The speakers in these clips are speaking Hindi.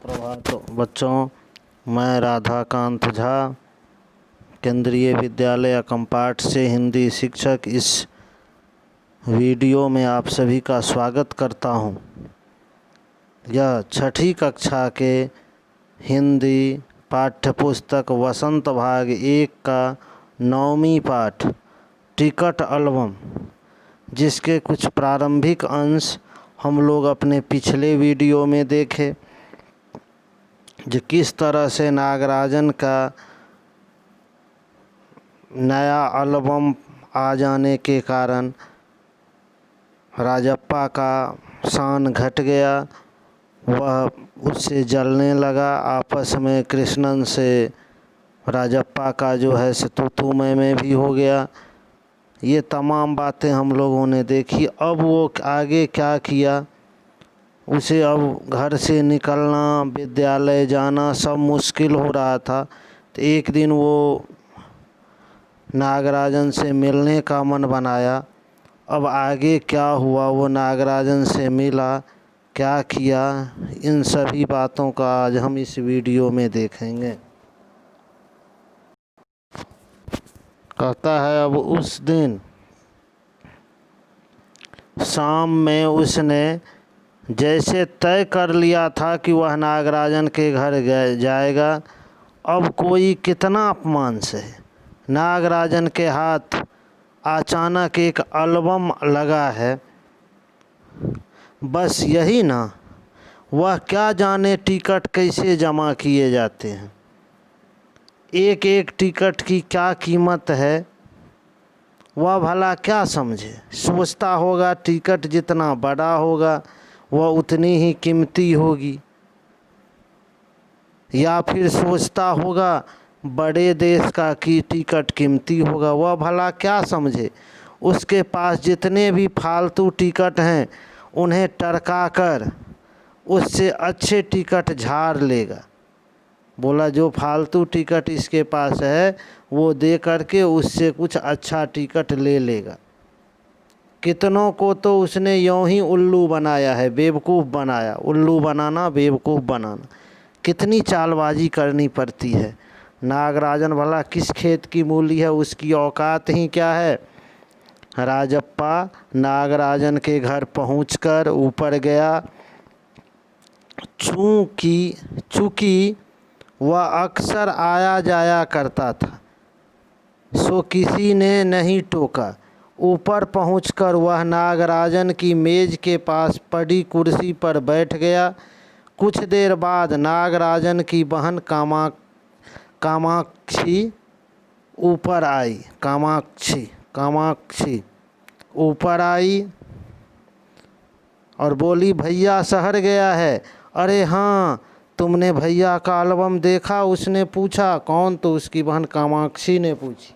सुप्रभात बच्चों, मैं राधाकांत झा केंद्रीय विद्यालय अकमपाट से हिंदी शिक्षक इस वीडियो में आप सभी का स्वागत करता हूं। यह छठी कक्षा के हिंदी पाठ्यपुस्तक वसंत भाग 1 का 9वीं पाठ टिकट एल्बम, जिसके कुछ प्रारंभिक अंश हम लोग अपने पिछले वीडियो में देखे। जो किस तरह से नागराजन का नया एल्बम आ जाने के कारण राजप्पा का शान घट गया, वह उससे जलने लगा। आपस में कृष्णन से राजप्पा का जो है सो तू मैं भी हो गया। ये तमाम बातें हम लोगों ने देखी। अब वो आगे क्या किया, उसे अब घर से निकलना, विद्यालय जाना सब मुश्किल हो रहा था। तो एक दिन वो नागराजन से मिलने का मन बनाया। अब आगे क्या हुआ, वो नागराजन से मिला, क्या किया, इन सभी बातों का आज हम इस वीडियो में देखेंगे। कहता है, अब उस दिन शाम में उसने जैसे तय कर लिया था कि वह नागराजन के घर जाएगा। अब कोई कितना अपमान से नागराजन के हाथ अचानक एक एल्बम लगा है। बस यही ना, वह क्या जाने टिकट कैसे जमा किए जाते हैं, एक एक टिकट की क्या कीमत है, वह भला क्या समझे। सोचता होगा टिकट जितना बड़ा होगा वह उतनी ही कीमती होगी, या फिर सोचता होगा बड़े देश का की टिकट कीमती होगा। वह भला क्या समझे। उसके पास जितने भी फालतू टिकट हैं उन्हें टरका कर उससे अच्छे टिकट झाड़ लेगा। बोला जो फालतू टिकट इसके पास है वो दे करके उससे कुछ अच्छा टिकट ले लेगा। कितनों को तो उसने यूँ ही उल्लू बनाया है, बेवकूफ़ बनाया। उल्लू बनाना, बेवकूफ़ बनाना, कितनी चालबाजी करनी पड़ती है। नागराजन भला किस खेत की मूली है, उसकी औकात ही क्या है। राजप्पा नागराजन के घर पहुंचकर ऊपर गया। चूँकि वह अक्सर आया जाया करता था, सो किसी ने नहीं टोका। ऊपर पहुंचकर वह नागराजन की मेज़ के पास पड़ी कुर्सी पर बैठ गया। कुछ देर बाद नागराजन की बहन कामाक्षी ऊपर आई। कामाक्षी ऊपर आई और बोली, भैया शहर गया है। अरे हाँ, तुमने भैया का एल्बम देखा? उसने पूछा। कौन? तो उसकी बहन कामाक्षी ने पूछी।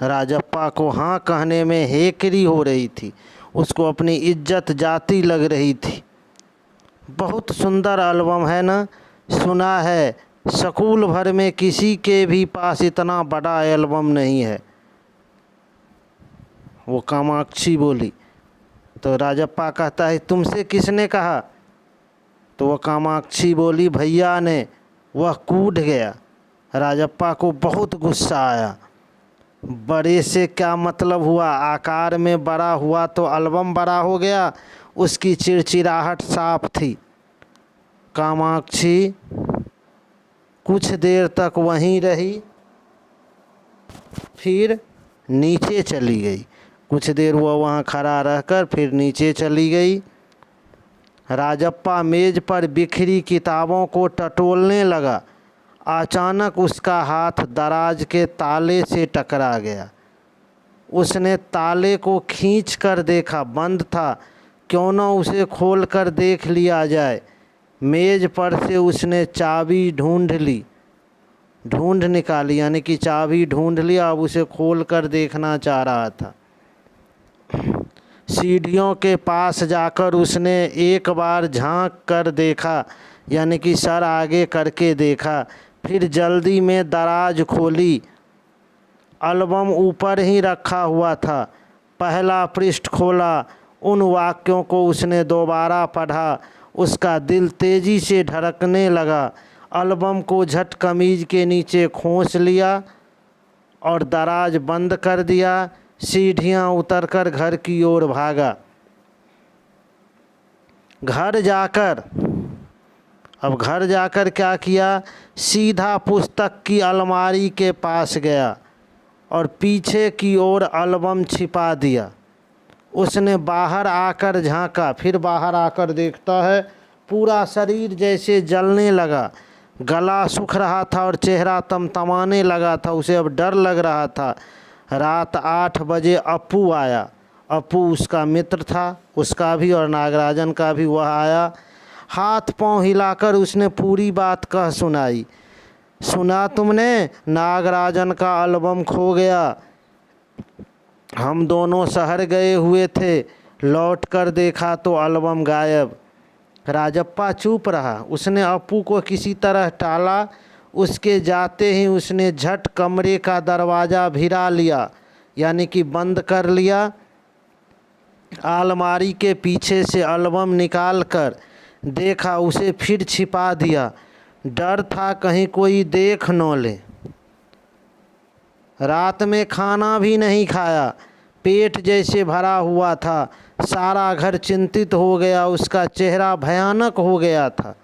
राजप्पा को हाँ कहने में हेकरी हो रही थी। उसको अपनी इज्जत जाती लग रही थी। बहुत सुंदर एल्बम है ना? सुना है स्कूल भर में किसी के भी पास इतना बड़ा एल्बम नहीं है, वो कामाक्षी बोली। तो राजप्पा कहता है, तुमसे किसने कहा? तो वो कामाक्षी बोली, भैया ने। वह कूद गया। राजप्पा को बहुत गुस्सा आया। बड़े से क्या मतलब हुआ, आकार में बड़ा हुआ तो एल्बम बड़ा हो गया। उसकी चिड़चिड़ाहट साफ थी। कामाक्षी कुछ देर तक वहीं रही, फिर नीचे चली गई। कुछ देर वो वहाँ खड़ा रहकर फिर नीचे चली गई। राजप्पा मेज़ पर बिखरी किताबों को टटोलने लगा। अचानक उसका हाथ दराज के ताले से टकरा गया। उसने ताले को खींच कर देखा, बंद था। क्यों न उसे खोल कर देख लिया जाए। मेज़ पर से उसने चाबी ढूंढ निकाली, यानी कि चाबी ढूंढ लिया। अब उसे खोल कर देखना चाह रहा था। सीढ़ियों के पास जाकर उसने एक बार झांक कर देखा, यानी कि सर आगे करके देखा। फिर जल्दी में दराज खोली। एल्बम ऊपर ही रखा हुआ था, पहला पृष्ठ खोला, उन वाक्यों को उसने दोबारा पढ़ा। उसका दिल तेज़ी से धड़कने लगा। एल्बम को झट कमीज के नीचे खोस लिया और दराज बंद कर दिया। सीढ़ियाँ उतरकर घर की ओर भागा। घर जाकर क्या किया, सीधा पुस्तक की अलमारी के पास गया और पीछे की ओर एल्बम छिपा दिया। उसने बाहर आकर झांका, फिर बाहर आकर देखता है पूरा शरीर जैसे जलने लगा, गला सूख रहा था और चेहरा तमतमाने लगा था। उसे अब डर लग रहा था। रात 8 बजे अप्पू आया। अप्पू उसका मित्र था, उसका भी और नागराजन का भी। वह आया, हाथ पांव हिलाकर उसने पूरी बात कह सुनाई। सुना तुमने, नागराजन का एल्बम खो गया। हम दोनों शहर गए हुए थे, लौट कर देखा तो एल्बम गायब। राजप्पा चुप रहा। उसने अप्पू को किसी तरह टाला। उसके जाते ही उसने झट कमरे का दरवाज़ा भिरा लिया, यानी कि बंद कर लिया। अलमारी के पीछे से एल्बम निकाल कर देखा, उसे फिर छिपा दिया। डर था कहीं कोई देख न ले। रात में खाना भी नहीं खाया, पेट जैसे भरा हुआ था। सारा घर चिंतित हो गया, उसका चेहरा भयानक हो गया था।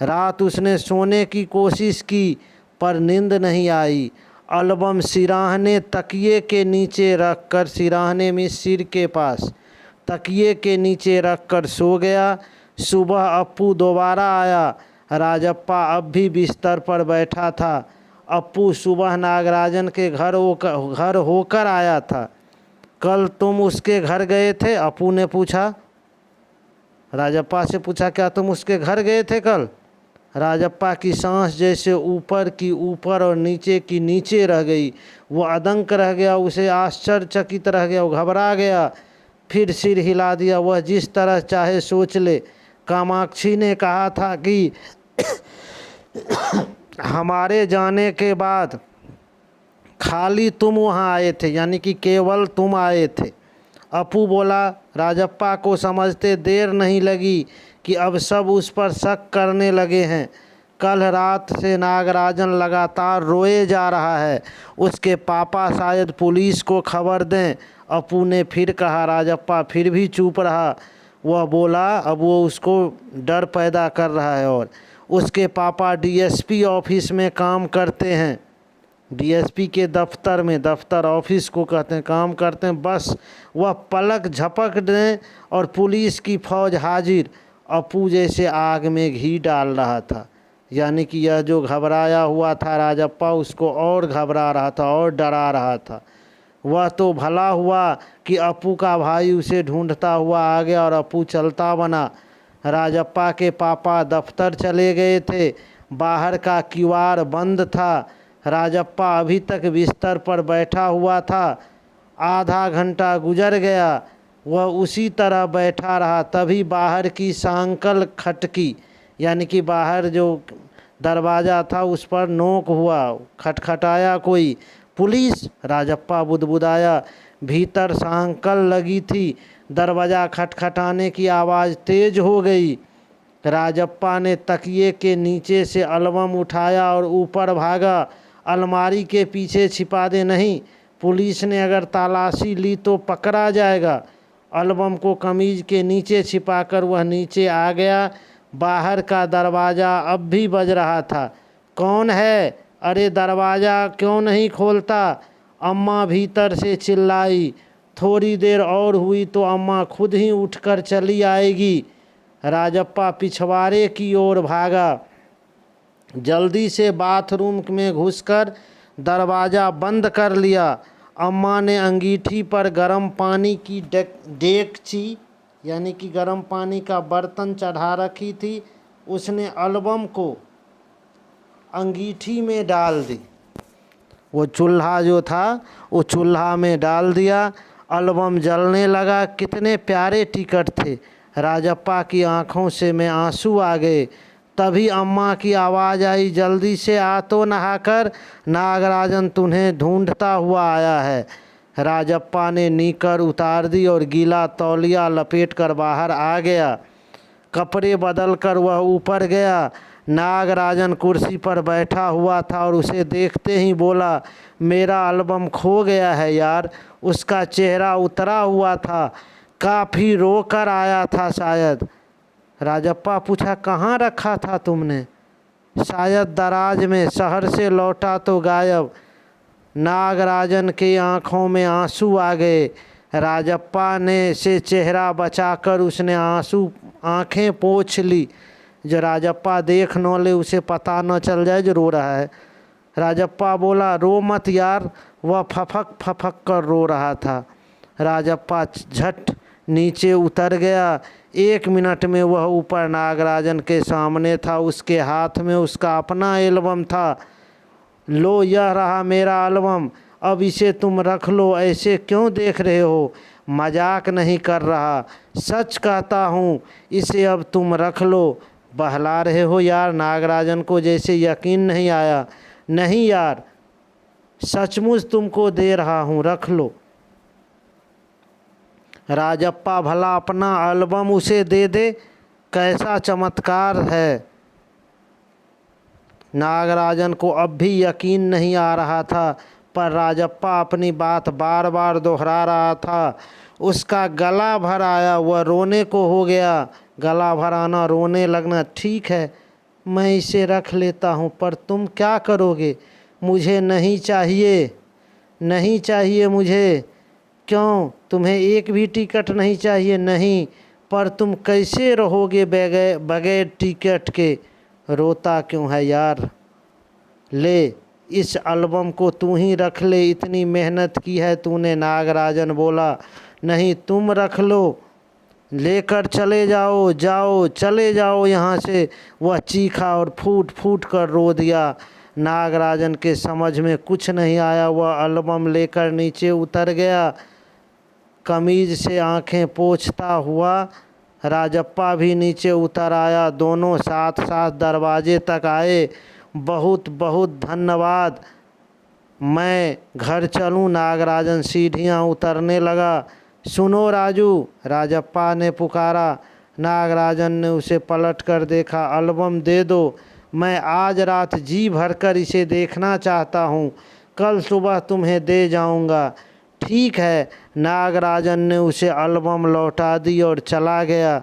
रात उसने सोने की कोशिश की पर नींद नहीं आई। एल्बम सिराहने तकिए के नीचे रख कर, सिराहने में सिर के पास तकिए के नीचे रख कर सो गया। सुबह अप्पू दोबारा आया। राजप्पा अब भी बिस्तर पर बैठा था। अप्पू सुबह नागराजन के घर होकर आया था। कल तुम उसके घर गए थे? अप्पू ने पूछा। राजप्पा से पूछा, क्या तुम उसके घर गए थे कल? राजप्पा की सांस जैसे ऊपर की ऊपर और नीचे की नीचे रह गई। वो अदंक रह गया, उसे आश्चर्यचकित रह गया, वो घबरा गया। फिर सिर हिला दिया। वह जिस तरह चाहे सोच ले। कामाक्षी ने कहा था कि हमारे जाने के बाद खाली तुम वहाँ आए थे, यानी कि केवल तुम आए थे। अप्पू बोला। राजप्पा को समझते देर नहीं लगी कि अब सब उस पर शक करने लगे हैं। कल रात से नागराजन लगातार रोए जा रहा है। उसके पापा शायद पुलिस को खबर दें। अप्पू ने फिर कहा। राजप्पा फिर भी चुप रहा। वह बोला, अब वो उसको डर पैदा कर रहा है। और उसके पापा डीएसपी ऑफिस में काम करते हैं। डीएसपी के दफ्तर में, दफ्तर ऑफिस को कहते हैं, काम करते हैं। बस वह पलक झपक दें और पुलिस की फौज हाजिर। अप्पू जैसे आग में घी डाल रहा था, यानी कि यह जो घबराया हुआ था राजप्पा, उसको और घबरा रहा था और डरा रहा था। वह तो भला हुआ कि अप्पू का भाई उसे ढूंढता हुआ आ गया और अप्पू चलता बना। राजप्पा के पापा दफ्तर चले गए थे। बाहर का किवाड़ बंद था। राजप्पा अभी तक बिस्तर पर बैठा हुआ था। आधा घंटा गुजर गया, वह उसी तरह बैठा रहा। तभी बाहर की सांकल खटकी, यानी कि बाहर जो दरवाज़ा था उस पर नोक हुआ, खटखटाया कोई। पुलिस? राजप्पा बुदबुदाया। भीतर सांकल लगी थी। दरवाज़ा खटखटाने की आवाज़ तेज हो गई। राजप्पा ने तकिए के नीचे से एल्बम उठाया और ऊपर भागा। अलमारी के पीछे छिपा दे। नहीं, पुलिस ने अगर तलाशी ली तो पकड़ा जाएगा। एल्बम को कमीज के नीचे छिपाकर वह नीचे आ गया। बाहर का दरवाज़ा अब भी बज रहा था। कौन है? अरे दरवाज़ा क्यों नहीं खोलता? अम्मा भीतर से चिल्लाई। थोड़ी देर और हुई तो अम्मा खुद ही उठकर चली आएगी। राजप्पा पिछवाड़े की ओर भागा। जल्दी से बाथरूम में घुसकर दरवाज़ा बंद कर लिया। अम्मा ने अंगीठी पर गर्म पानी की डेगची, यानी कि गर्म पानी का बर्तन चढ़ा रखी थी। उसने एल्बम को अंगीठी में डाल दी। वो चूल्हा जो था वो चूल्हा में डाल दिया। एल्बम जलने लगा। कितने प्यारे टिकट थे। राजप्पा की आंखों से में आंसू आ गए। तभी अम्मा की आवाज़ आई, जल्दी से आ तो नहाकर, नागराजन तुम्हें ढूंढता हुआ आया है। राजप्पा ने नीकर उतार दी और गीला तौलिया लपेट कर बाहर आ गया। कपड़े बदल कर वह ऊपर गया। नागराजन कुर्सी पर बैठा हुआ था और उसे देखते ही बोला, मेरा एल्बम खो गया है यार। उसका चेहरा उतरा हुआ था, काफ़ी रो कर आया था शायद। राजप्पा पूछा, कहाँ रखा था तुमने? शायद दराज में, शहर से लौटा तो गायब। नागराजन के आंखों में आंसू आ गए। राजप्पा ने से चेहरा बचाकर उसने आंखें पोंछ ली, जो राजप्पा देख न ले, उसे पता न चल जाए जो रो रहा है। राजप्पा बोला, रो मत यार। वह फफक फफक कर रो रहा था। राजप्पा झट नीचे उतर गया। 1 मिनट में वह ऊपर नागराजन के सामने था। उसके हाथ में उसका अपना एल्बम था। लो, यह रहा मेरा एल्बम, अब इसे तुम रख लो। ऐसे क्यों देख रहे हो? मजाक नहीं कर रहा, सच कहता हूँ, इसे अब तुम रख लो। बहला रहे हो यार? नागराजन को जैसे यकीन नहीं आया। नहीं यार, सचमुच तुमको दे रहा हूँ, रख लो। राजप्पा भला अपना एल्बम उसे दे दे, कैसा चमत्कार है। नागराजन को अब भी यकीन नहीं आ रहा था, पर राजप्पा अपनी बात बार बार दोहरा रहा था। उसका गला भर आया, वह रोने को हो गया। गला भर आना, रोने लगना, ठीक है मैं इसे रख लेता हूँ, पर तुम क्या करोगे? मुझे नहीं चाहिए, नहीं चाहिए मुझे। क्यों, तुम्हें एक भी टिकट नहीं चाहिए? नहीं, पर तुम कैसे रहोगे बगैर टिकट के? रोता क्यों है यार? ले, इस एल्बम को तू ही रख ले, इतनी मेहनत की है तूने। नागराजन बोला, नहीं तुम रख लो, लेकर चले जाओ, जाओ चले जाओ यहाँ से। वह चीखा और फूट फूट कर रो दिया। नागराजन के समझ में कुछ नहीं आया। वह एल्बम लेकर नीचे उतर गया, कमीज से आंखें पोंछता हुआ। राजप्पा भी नीचे उतर आया। दोनों साथ साथ दरवाजे तक आए। बहुत बहुत धन्यवाद, मैं घर चलूं? नागराजन सीढ़ियां उतरने लगा। सुनो राजू, राजप्पा ने पुकारा। नागराजन ने उसे पलट कर देखा। एल्बम दे दो, मैं आज रात जी भरकर इसे देखना चाहता हूँ, कल सुबह तुम्हें दे जाऊँगा। ठीक है। नागराजन ने उसे एल्बम लौटा दी और चला गया।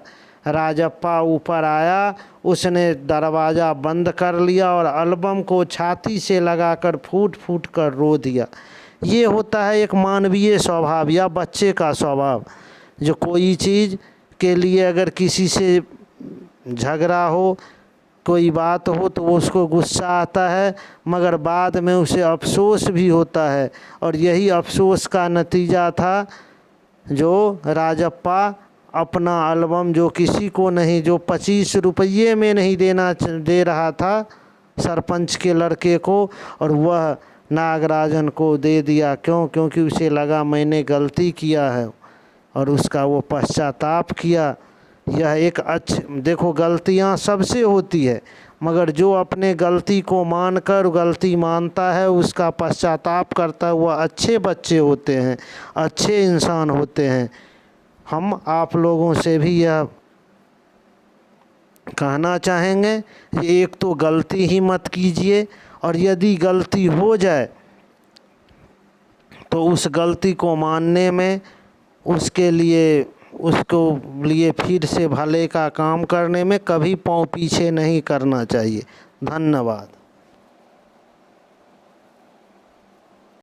राजप्पा ऊपर आया, उसने दरवाज़ा बंद कर लिया और एल्बम को छाती से लगाकर फूट फूट कर रो दिया। ये होता है एक मानवीय स्वभाव या बच्चे का स्वभाव, जो कोई चीज़ के लिए अगर किसी से झगड़ा हो, कोई बात हो, तो उसको गुस्सा आता है, मगर बाद में उसे अफसोस भी होता है। और यही अफसोस का नतीजा था जो राजप्पा अपना एल्बम, जो किसी को नहीं, जो 25 रुपये में नहीं दे रहा था सरपंच के लड़के को, और वह नागराजन को दे दिया। क्यों? क्योंकि उसे लगा मैंने गलती किया है और उसका वो पश्चाताप किया। यह एक देखो, गलतियां सबसे होती है, मगर जो अपने गलती को मानकर गलती मानता है, उसका पश्चाताप करता है, वह अच्छे बच्चे होते हैं, अच्छे इंसान होते हैं। हम आप लोगों से भी यह कहना चाहेंगे, एक तो गलती ही मत कीजिए, और यदि गलती हो जाए तो उस गलती को मानने में, उसके लिए फिर से भले का काम करने में कभी पाँव पीछे नहीं करना चाहिए। धन्यवाद।